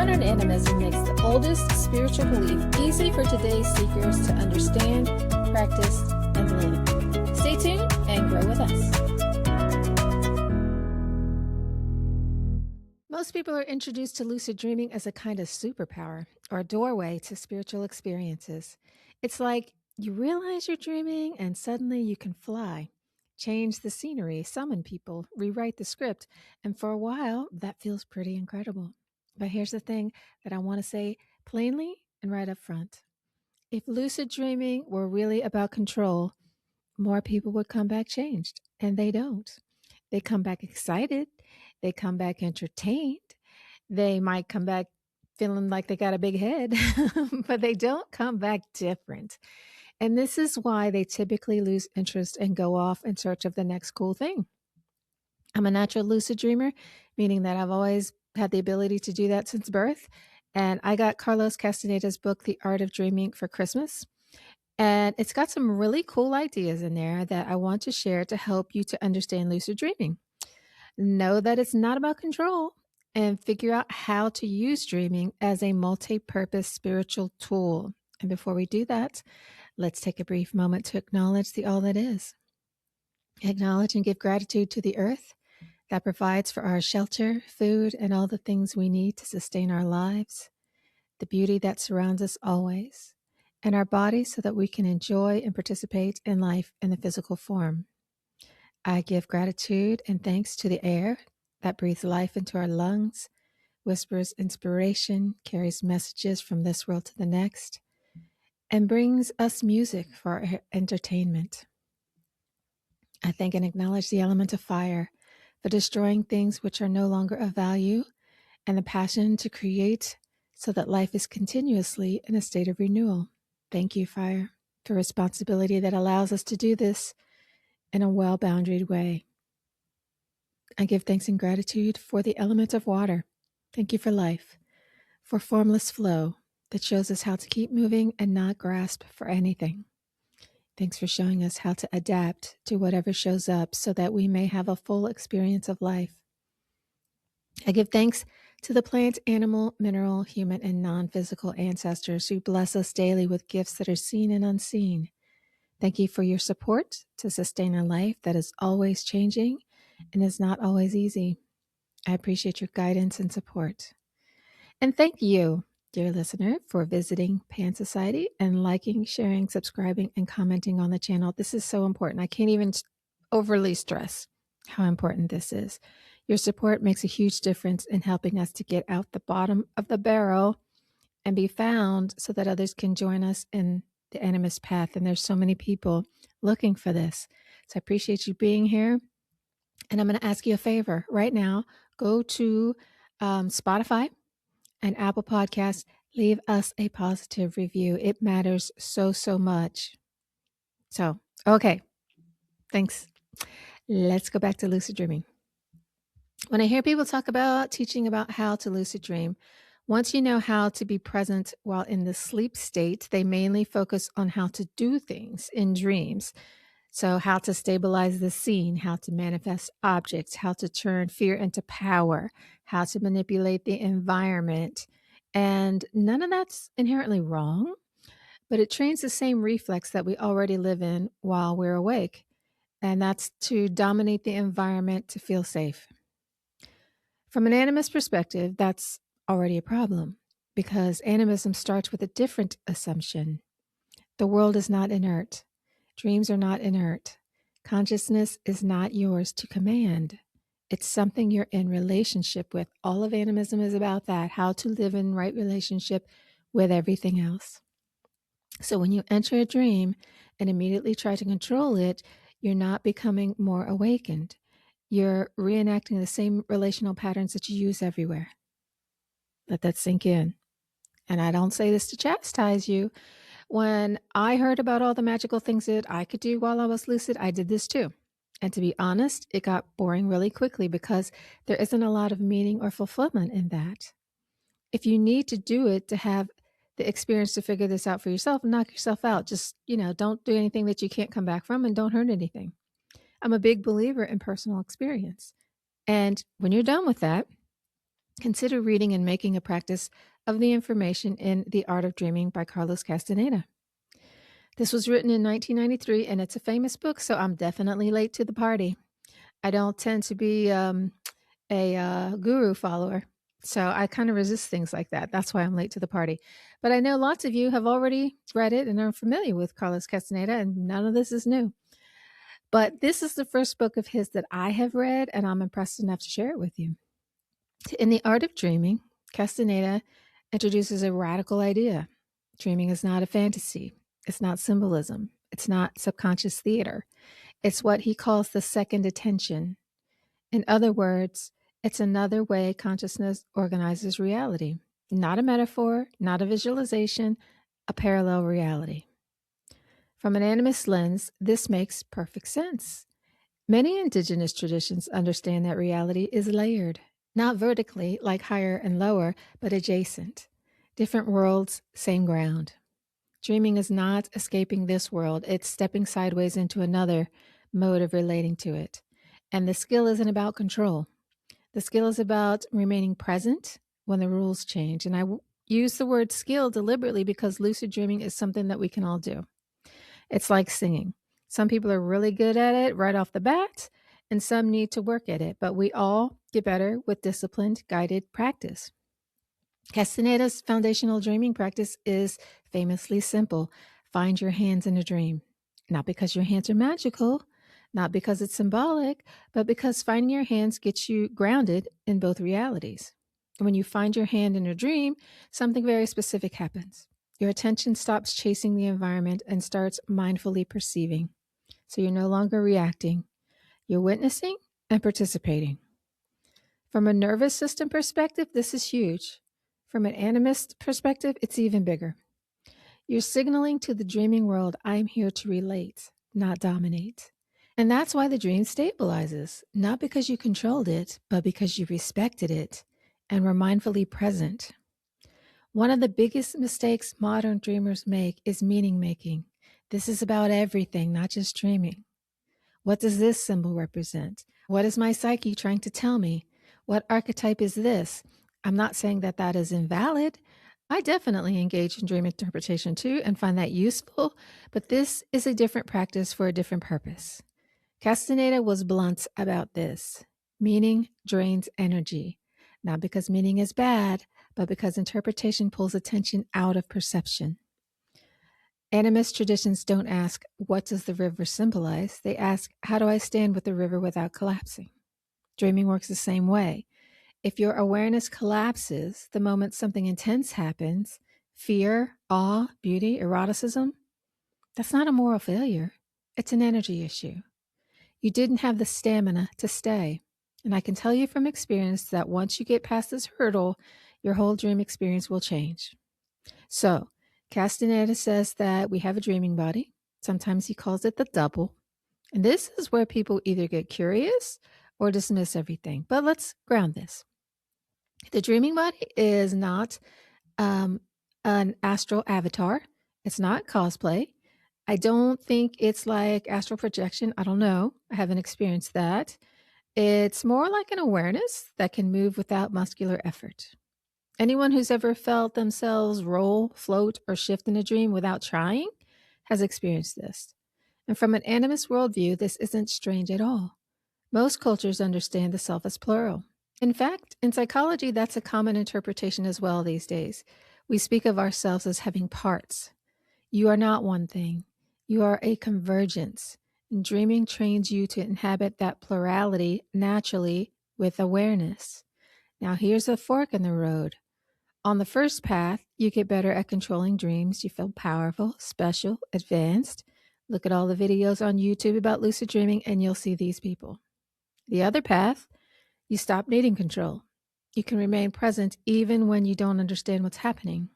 Modern animism makes the oldest spiritual belief easy for today's seekers to understand, practice, and live. Stay tuned and grow with us. Most people are introduced to lucid dreaming as a kind of superpower or a doorway to spiritual experiences. It's like you realize you're dreaming and suddenly you can fly, change the scenery, summon people, rewrite the script, and for a while that feels pretty incredible. But here's the thing that I want to say plainly and right up front. If lucid dreaming were really about control, more people would come back changed, and they don't. They come back excited, they come back entertained, they might come back feeling like they got a big head, but they don't come back different. And this is why they typically lose interest and go off in search of the next cool thing. I'm a natural lucid dreamer, meaning that I've always had the ability to do that since birth. And I got Carlos Castaneda's book, The Art of Dreaming, for Christmas. And it's got some really cool ideas in there that I want to share to help you to understand lucid dreaming. Know that it's not about control and figure out how to use dreaming as a multi-purpose spiritual tool. And before we do that, let's take a brief moment to acknowledge the all that is. Acknowledge and give gratitude to the earth that provides for our shelter, food, and all the things we need to sustain our lives, the beauty that surrounds us always, and our bodies so that we can enjoy and participate in life in the physical form. I give gratitude and thanks to the air that breathes life into our lungs, whispers inspiration, carries messages from this world to the next, and brings us music for our entertainment. I thank and acknowledge the element of fire for destroying things which are no longer of value, and the passion to create so that life is continuously in a state of renewal. Thank you, fire, for responsibility that allows us to do this in a well-boundaried way. I give thanks and gratitude for the element of water. Thank you for life, for formless flow that shows us how to keep moving and not grasp for anything. Thanks for showing us how to adapt to whatever shows up so that we may have a full experience of life. I give thanks to the plant, animal, mineral, human, and non-physical ancestors who bless us daily with gifts that are seen and unseen. Thank you for your support to sustain a life that is always changing and is not always easy. I appreciate your guidance and support. And thank you, dear listener, for visiting Pan Society and liking, sharing, subscribing, and commenting on the channel. This is so important. I can't even overly stress how important this is. Your support makes a huge difference in helping us to get out the bottom of the barrel and be found so that others can join us in the animist path. And there's so many people looking for this. So I appreciate you being here. And I'm going to ask you a favor right now. Go to Spotify and Apple Podcasts. Leave us a positive review. It matters so, so much. So, okay. Thanks. Let's go back to lucid dreaming. When I hear people talk about teaching about how to lucid dream, once you know how to be present while in the sleep state, they mainly focus on how to do things in dreams. So how to stabilize the scene, how to manifest objects, how to turn fear into power, how to manipulate the environment. And none of that's inherently wrong, but it trains the same reflex that we already live in while we're awake. And that's to dominate the environment to feel safe. From an animist perspective, that's already a problem because animism starts with a different assumption. The world is not inert. Dreams are not inert. Consciousness is not yours to command. It's something you're in relationship with. All of animism is about that, how to live in right relationship with everything else. So when you enter a dream and immediately try to control it, you're not becoming more awakened. You're reenacting the same relational patterns that you use everywhere. Let that sink in. And I don't say this to chastise you. When I heard about all the magical things that I could do while I was lucid, I did this too. And to be honest, it got boring really quickly because there isn't a lot of meaning or fulfillment in that. If you need to do it to have the experience to figure this out for yourself, knock yourself out. Just, don't do anything that you can't come back from and don't hurt anything. I'm a big believer in personal experience. And when you're done with that, Consider reading and making a practice of the information in The Art of Dreaming by Carlos Castaneda. This was written in 1993, and it's a famous book, so I'm definitely late to the party. I don't tend to be a guru follower, so I kind of resist things like that. That's why I'm late to the party. But I know lots of you have already read it and are familiar with Carlos Castaneda, and none of this is new. But this is the first book of his that I have read, and I'm impressed enough to share it with you. In The Art of Dreaming, Castaneda introduces a radical idea. Dreaming is not a fantasy. It's not symbolism. It's not subconscious theater. It's what he calls the second attention. In other words, it's another way consciousness organizes reality. Not a metaphor, not a visualization, a parallel reality. From an animist lens, this makes perfect sense. Many indigenous traditions understand that reality is layered, not vertically like higher and lower, but adjacent. Different worlds, same ground. Dreaming is not escaping this world, it's stepping sideways into another mode of relating to it. And the skill isn't about control. The skill is about remaining present when the rules change. And I use the word skill deliberately because lucid dreaming is something that we can all do. It's like singing. Some people are really good at it right off the bat, and some need to work at it, but we all get better with disciplined, guided practice. Castaneda's foundational dreaming practice is famously simple. Find your hands in a dream. Not because your hands are magical, not because it's symbolic, but because finding your hands gets you grounded in both realities. When you find your hand in a dream, something very specific happens. Your attention stops chasing the environment and starts mindfully perceiving. So you're no longer reacting. You're witnessing and participating. From a nervous system perspective, this is huge. From an animist perspective, it's even bigger. You're signaling to the dreaming world, I'm here to relate, not dominate. And that's why the dream stabilizes, not because you controlled it, but because you respected it and were mindfully present. One of the biggest mistakes modern dreamers make is meaning making. This is about everything, not just dreaming. What does this symbol represent? What is my psyche trying to tell me? What archetype is this? I'm not saying that that is invalid. I definitely engage in dream interpretation too and find that useful, but this is a different practice for a different purpose. Castaneda was blunt about this. Meaning drains energy, not because meaning is bad, but because interpretation pulls attention out of perception. Animist traditions don't ask, what does the river symbolize? They ask, how do I stand with the river without collapsing? Dreaming works the same way. If your awareness collapses the moment something intense happens, fear, awe, beauty, eroticism, that's not a moral failure. It's an energy issue. You didn't have the stamina to stay. And I can tell you from experience that once you get past this hurdle, your whole dream experience will change. So, Castaneda says that we have a dreaming body. Sometimes he calls it the double. And this is where people either get curious or dismiss everything. But let's ground this. The dreaming body is not an astral avatar. It's not cosplay. I don't think it's like astral projection. I don't know. I haven't experienced that. It's more like an awareness that can move without muscular effort. Anyone who's ever felt themselves roll, float, or shift in a dream without trying has experienced this. And from an animist worldview, this isn't strange at all. Most cultures understand the self as plural. In fact, in psychology, that's a common interpretation as well these days. We speak of ourselves as having parts. You are not one thing. You are a convergence. And dreaming trains you to inhabit that plurality naturally with awareness. Now, here's a fork in the road. On the first path, you get better at controlling dreams. You feel powerful, special, advanced. Look at all the videos on YouTube about lucid dreaming, and you'll see these people. The other path, you stop needing control. You can remain present even when you don't understand what's happening.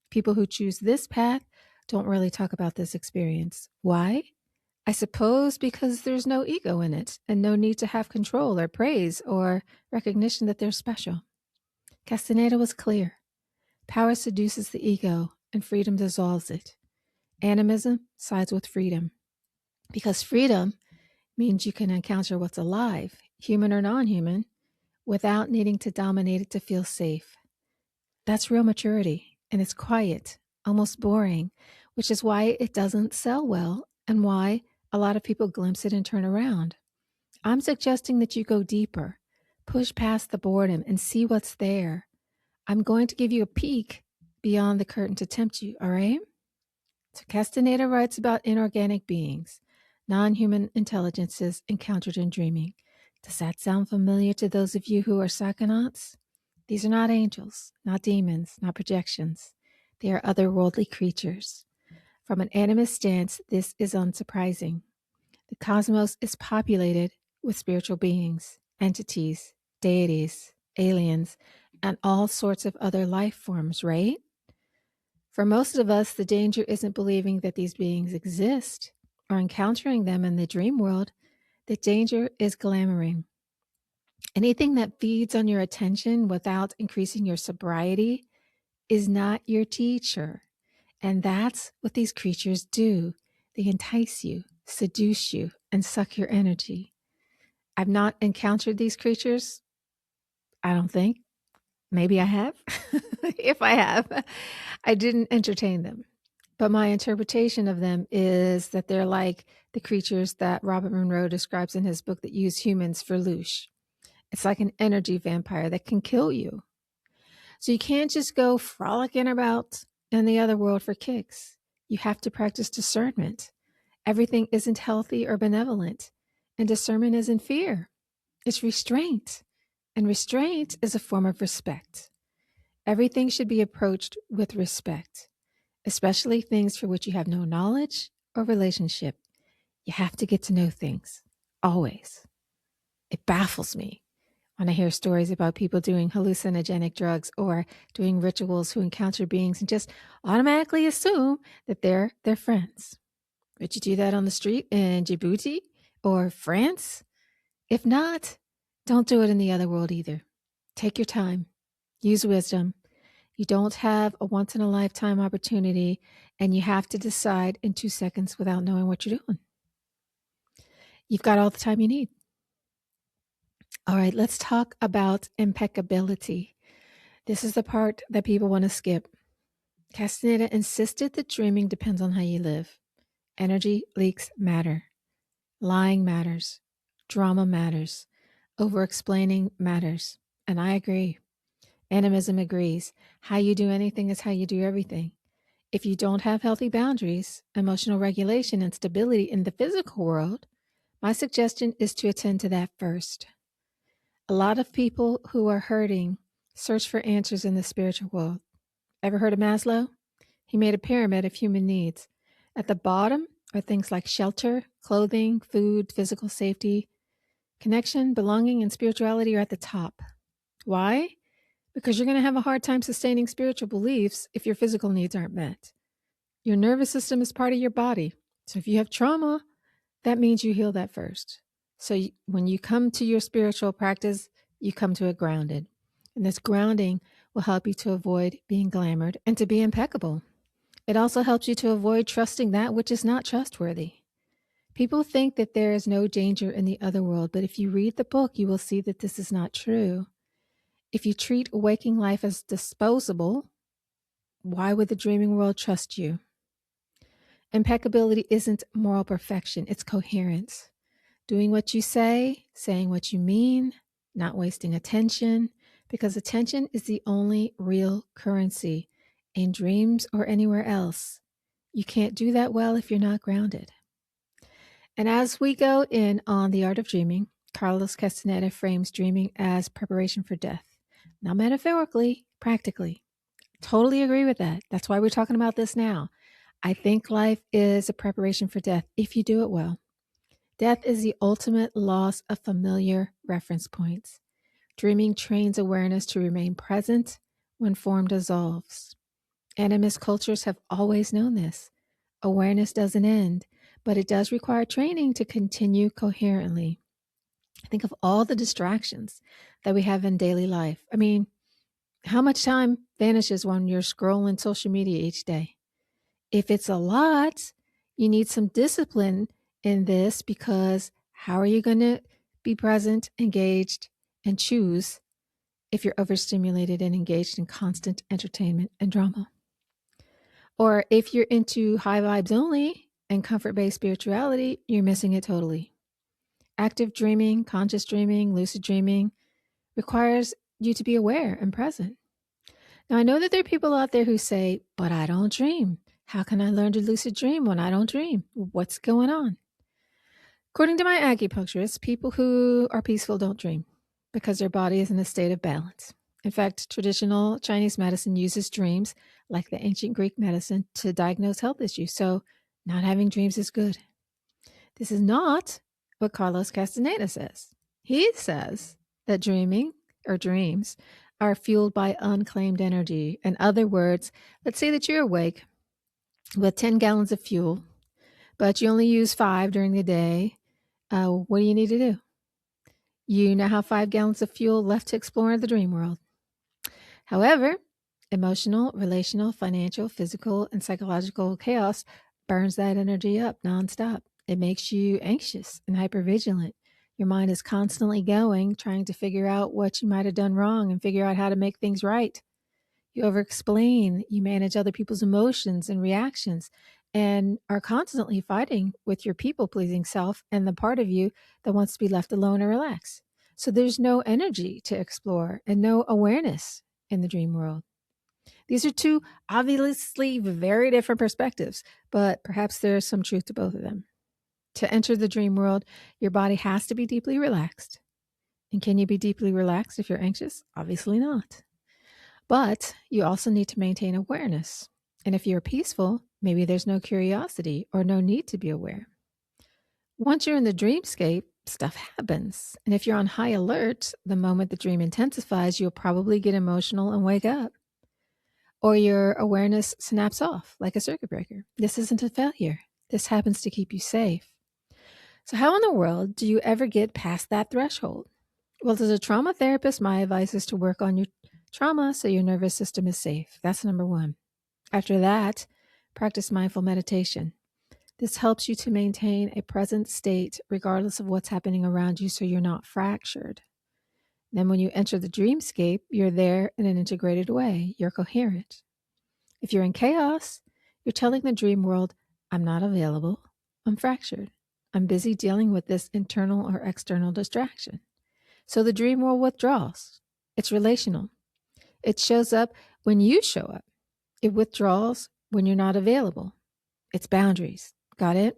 People who choose this path don't really talk about this experience. Why? I suppose because there's no ego in it and no need to have control or praise or recognition that they're special. Castaneda was clear. Power seduces the ego and freedom dissolves it. Animism sides with freedom because freedom means you can encounter what's alive, human or non-human, without needing to dominate it to feel safe. That's real maturity, and it's quiet, almost boring, which is why it doesn't sell well and why a lot of people glimpse it and turn around. I'm suggesting that you go deeper, push past the boredom, and see what's there. I'm going to give you a peek beyond the curtain to tempt you, all right? So Castaneda writes about inorganic beings, non-human intelligences encountered in dreaming. Does that sound familiar to those of you who are psychonauts? These are not angels, not demons, not projections. They are otherworldly creatures. From an animist stance, this is unsurprising. The cosmos is populated with spiritual beings, entities, deities, aliens, and all sorts of other life forms, right? For most of us, the danger isn't believing that these beings exist or encountering them in the dream world. The danger is glamoring. Anything that feeds on your attention without increasing your sobriety is not your teacher. And that's what these creatures do. They entice you, seduce you, and suck your energy. I've not encountered these creatures, I don't think. Maybe I have. If I have, I didn't entertain them. But my interpretation of them is that they're like the creatures that Robert Monroe describes in his book that use humans for loosh. It's like an energy vampire that can kill you. So you can't just go frolicking about in the other world for kicks. You have to practice discernment. Everything isn't healthy or benevolent, and discernment isn't fear. It's restraint, and restraint is a form of respect. Everything should be approached with respect, especially things for which you have no knowledge or relationship. You have to get to know things, always. It baffles me when I hear stories about people doing hallucinogenic drugs or doing rituals who encounter beings and just automatically assume that they're their friends. Would you do that on the street in Djibouti or France? If not, don't do it in the other world either. Take your time. Use wisdom. You don't have a once-in-a-lifetime opportunity, and you have to decide in 2 seconds without knowing what you're doing. You've got all the time you need. All right, let's talk about impeccability. This is the part that people want to skip. Castaneda insisted that dreaming depends on how you live. Energy leaks matter. Lying matters. Drama matters. Over-explaining matters. And I agree. Animism agrees. How you do anything is how you do everything. If you don't have healthy boundaries, emotional regulation, and stability in the physical world, my suggestion is to attend to that first. A lot of people who are hurting search for answers in the spiritual world. Ever heard of Maslow? He made a pyramid of human needs. At the bottom are things like shelter, clothing, food, physical safety. Connection, belonging, and spirituality are at the top. Why? Because you're going to have a hard time sustaining spiritual beliefs if your physical needs aren't met. Your nervous system is part of your body. So if you have trauma, that means you heal that first. So when you come to your spiritual practice, you come to it grounded. And this grounding will help you to avoid being glamored and to be impeccable. It also helps you to avoid trusting that which is not trustworthy. People think that there is no danger in the other world, but if you read the book, you will see that this is not true. If you treat waking life as disposable, why would the dreaming world trust you? Impeccability isn't moral perfection, it's coherence. Doing what you say, saying what you mean, not wasting attention, because attention is the only real currency in dreams or anywhere else. You can't do that well if you're not grounded. And as we go in on The Art of Dreaming, Carlos Castaneda frames dreaming as preparation for death. Not metaphorically, practically. Totally agree with that. That's why we're talking about this now. I think life is a preparation for death if you do it well. Death is the ultimate loss of familiar reference points. Dreaming trains awareness to remain present when form dissolves. Animist cultures have always known this. Awareness doesn't end, but it does require training to continue coherently. Think of all the distractions that we have in daily life. I mean, how much time vanishes when you're scrolling social media each day? If it's a lot, you need some discipline in this, because how are you going to be present, engaged, and choose if you're overstimulated and engaged in constant entertainment and drama. Or if you're into high vibes only and comfort-based spirituality, you're missing it totally. Active dreaming, conscious dreaming, lucid dreaming requires you to be aware and present. Now, I know that there are people out there who say, but I don't dream. How can I learn to lucid dream when I don't dream? What's going on? According to my acupuncturist, people who are peaceful don't dream because their body is in a state of balance. In fact, traditional Chinese medicine uses dreams, like the ancient Greek medicine, to diagnose health issues. So not having dreams is good. This is not what Carlos Castaneda says. He says that dreaming or dreams are fueled by unclaimed energy. In other words, let's say that you're awake with 10 gallons of fuel, but you only use 5 during the day. What do you need to do? You now have 5 gallons of fuel left to explore the dream world. However, emotional, relational, financial, physical, and psychological chaos burns that energy up nonstop. It makes you anxious and hypervigilant. Your mind is constantly going, trying to figure out what you might have done wrong and figure out how to make things right. You over-explain, you manage other people's emotions and reactions, and are constantly fighting with your people-pleasing self and the part of you that wants to be left alone or relax. So there's no energy to explore and no awareness in the dream world. These are two obviously very different perspectives, but perhaps there's some truth to both of them. To enter the dream world, your body has to be deeply relaxed. And can you be deeply relaxed if you're anxious? Obviously not. But you also need to maintain awareness. And if you're peaceful, maybe there's no curiosity or no need to be aware. Once you're in the dreamscape, stuff happens. And if you're on high alert, the moment the dream intensifies, you'll probably get emotional and wake up. Or your awareness snaps off like a circuit breaker. This isn't a failure. This happens to keep you safe. So how in the world do you ever get past that threshold? Well, as a trauma therapist, my advice is to work on your trauma so your nervous system is safe. That's number one. After that, practice mindful meditation. This helps you to maintain a present state regardless of what's happening around you so you're not fractured. Then when you enter the dreamscape, you're there in an integrated way. You're coherent. If you're in chaos, you're telling the dream world, I'm not available. I'm fractured. I'm busy dealing with this internal or external distraction. So the dream world withdraws. It's relational. It shows up when you show up. It withdraws when you're not available. It's boundaries. Got it?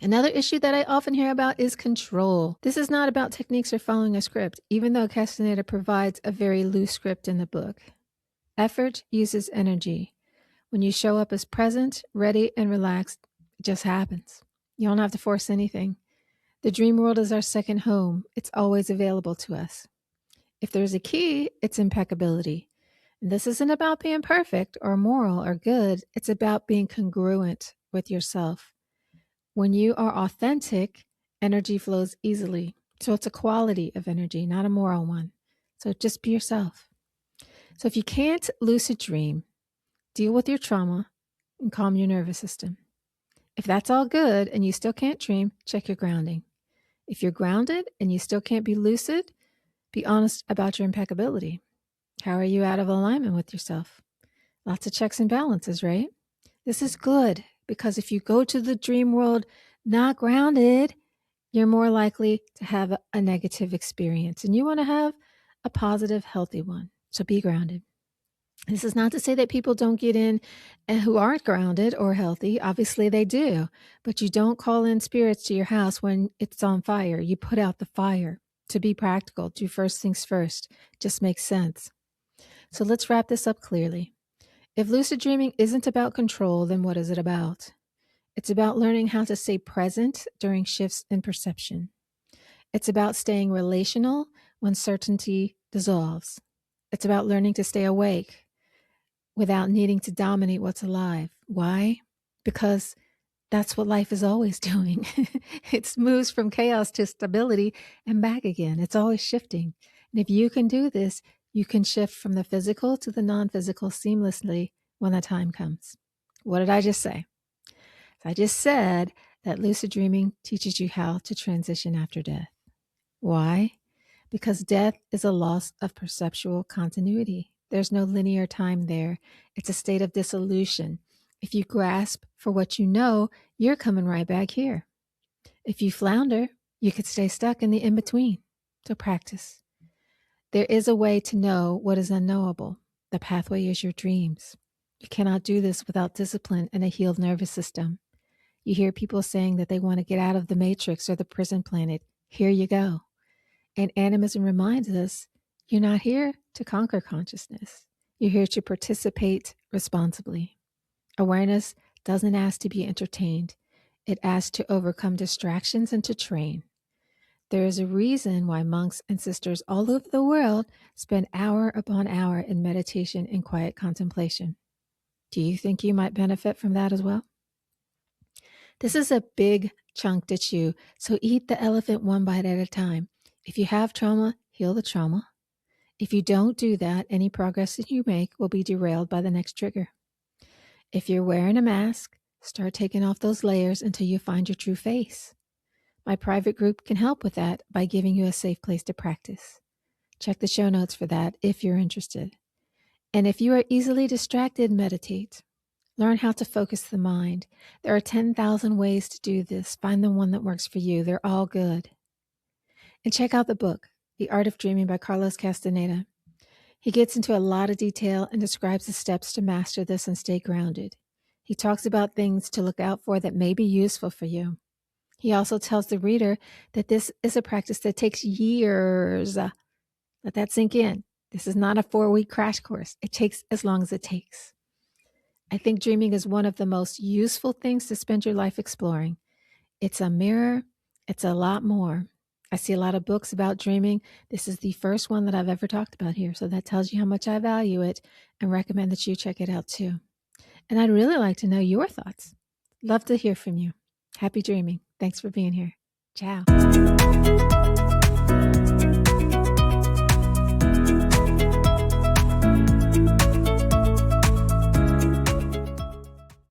Another issue that I often hear about is control. This is not about techniques or following a script, even though Castaneda provides a very loose script in the book. Effort uses energy. When you show up as present, ready, and relaxed, it just happens. You don't have to force anything. The dream world is our second home. It's always available to us. If there's a key, it's impeccability. And this isn't about being perfect or moral or good. It's about being congruent with yourself. When you are authentic, energy flows easily. So it's a quality of energy, not a moral one. So just be yourself. So if you can't lucid dream, deal with your trauma and calm your nervous system. If that's all good and you still can't dream, check your grounding. If you're grounded and you still can't be lucid, be honest about your impeccability. How are you out of alignment with yourself? Lots of checks and balances, right? This is good because if you go to the dream world not grounded, you're more likely to have a negative experience. And you want to have a positive, healthy one. So be grounded. This is not to say that people don't get in who aren't grounded or healthy. Obviously they do, but you don't call in spirits to your house when it's on fire. You put out the fire. To be practical, do first things first. Just makes sense. So let's wrap this up clearly. If lucid dreaming isn't about control, then what is it about? It's about learning how to stay present during shifts in perception. It's about staying relational when certainty dissolves. It's about learning to stay awake without needing to dominate what's alive. Why? Because that's what life is always doing. It moves from chaos to stability and back again. It's always shifting. And if you can do this, you can shift from the physical to the non-physical seamlessly when the time comes. What did I just say? I just said that lucid dreaming teaches you how to transition after death. Why? because death is a loss of perceptual continuity. There's no linear time there. It's a state of dissolution. If you grasp for what you know, you're coming right back here. If you flounder, you could stay stuck in the in-between. So practice. There is a way to know what is unknowable. The pathway is your dreams. You cannot do this without discipline and a healed nervous system. You hear people saying that they want to get out of the matrix or the prison planet. Here you go. And animism reminds us, you're not here to conquer consciousness. You're here to participate responsibly. Awareness doesn't ask to be entertained. It asks to overcome distractions and to train. There is a reason why monks and sisters all over the world spend hour upon hour in meditation and quiet contemplation. Do you think you might benefit from that as well? This is a big chunk to chew, so eat the elephant one bite at a time. If you have trauma, heal the trauma. If you don't do that, any progress that you make will be derailed by the next trigger. If you're wearing a mask, start taking off those layers until you find your true face. My private group can help with that by giving you a safe place to practice. Check the show notes for that if you're interested. And if you are easily distracted, meditate. Learn how to focus the mind. There are 10,000 ways to do this. Find the one that works for you. They're all good. And check out the book, The Art of Dreaming by Carlos Castaneda. He gets into a lot of detail and describes the steps to master this and stay grounded. He talks about things to look out for that may be useful for you. He also tells the reader that this is a practice that takes years. Let that sink in. This is not a 4-week crash course. It takes as long as it takes. I think dreaming is one of the most useful things to spend your life exploring. It's a mirror. It's a lot more. I see a lot of books about dreaming. This is the first one that I've ever talked about here, so that tells you how much I value it and recommend that you check it out too. And I'd really like to know your thoughts. Love to hear from you. Happy dreaming. Thanks for being here. Ciao.